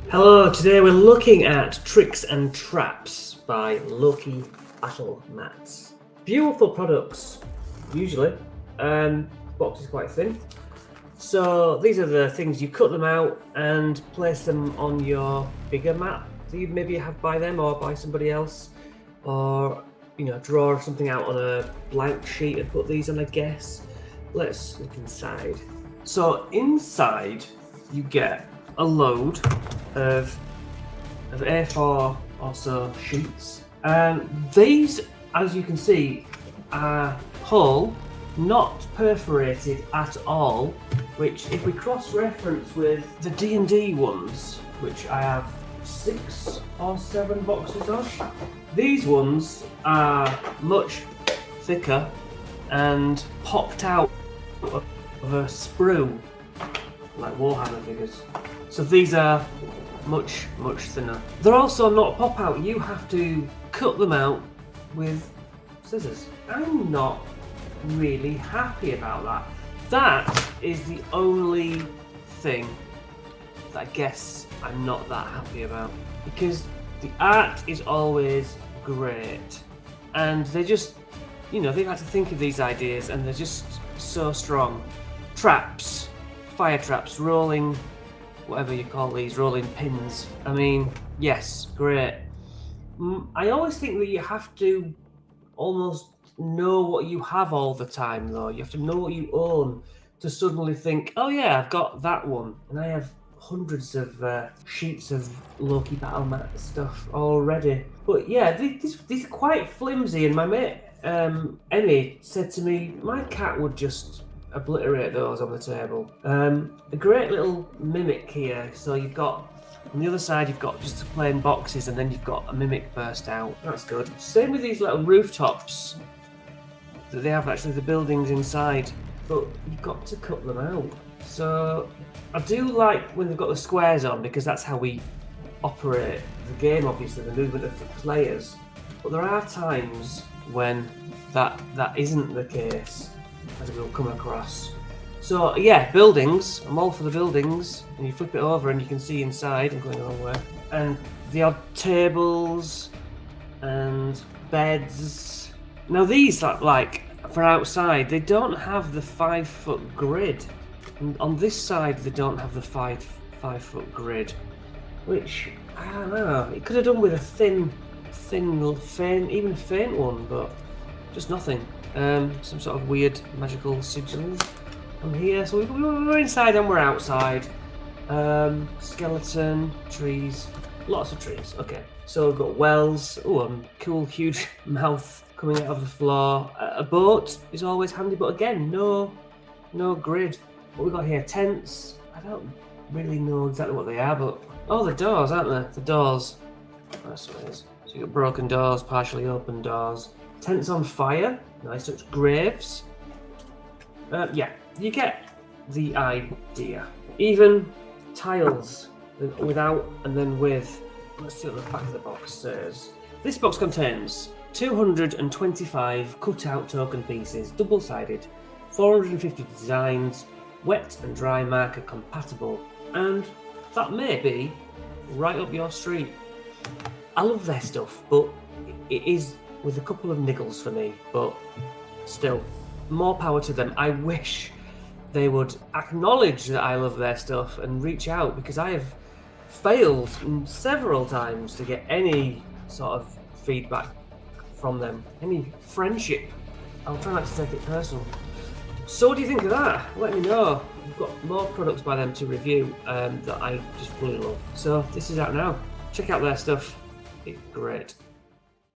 Hello, today we're looking at Tricks and Traps by Loki Battle Mats. Beautiful products, usually. Box is quite thin. So these are the things, you cut them out and place them on your bigger mat that you maybe have by them or by somebody else. Or, draw something out on a blank sheet and put these on, I guess. Let's look inside. So inside you get a load of A4 or so sheets. These, as you can see, are whole, not perforated at all, which if we cross-reference with the D&D ones, which I have 6 or 7 boxes of, these ones are much thicker and popped out of a sprue, like Warhammer figures. So these are much thinner. They're also not pop out, you have to cut them out with scissors. I'm not really happy about that. That is the only thing that I guess I'm not that happy about, because the art is always great and they just, they've had to think of these ideas and they're just so strong. Traps, fire traps, rolling, whatever you call these, rolling pins. I mean, yes, great. I always think that you have to almost know what you have all the time, though. You have to know what you own to suddenly think, oh yeah, I've got that one. And I have hundreds of sheets of Loki Battle Mat stuff already. But yeah, these are quite flimsy, and my mate Emmy said to me, my cat would just obliterate those on the table. A great little mimic here. So you've got, on the other side, you've got just plain boxes, and then you've got a mimic burst out. That's good. Same with these little rooftops that they have, actually, the buildings inside, but you've got to cut them out. So I do like when they've got the squares on, because that's how we operate the game, obviously, the movement of the players. But there are times when that isn't the case, as we'll come across. So yeah, buildings, I'm all for the buildings, and you flip it over and you can see inside. I'm going the wrong way. And the odd tables and beds. Now these, like for outside, they don't have the 5-foot grid. And on this side they don't have the 5-foot grid, which, I don't know, it could have done with a thin, even faint one, but just nothing. Some sort of weird magical sigils on here. So we're inside and we're outside. Skeleton, trees, lots of trees. Okay, so we've got wells. Oh, cool, huge mouth coming out of the floor. A boat is always handy, but again, no grid. What we got here? Tents. I don't really know exactly what they are, but the doors, aren't they? The doors. That's what it is. So you got broken doors, partially open doors. Tents on fire. Nice touch. Graves. Yeah, you get the idea. Even tiles, without and then with. Let's see what the back of the box says. This box contains 225 cut-out token pieces, double-sided, 450 designs, wet and dry marker compatible, and that may be right up your street. I love their stuff, but it is with a couple of niggles for me, but still, more power to them. I wish they would acknowledge that I love their stuff and reach out, because I have failed several times to get any sort of feedback from them, any friendship. I'll try not to take it personal. So what do you think of that? Let me know. We've got more products by them to review that I just really love. So this is out now. Check out their stuff. It's great.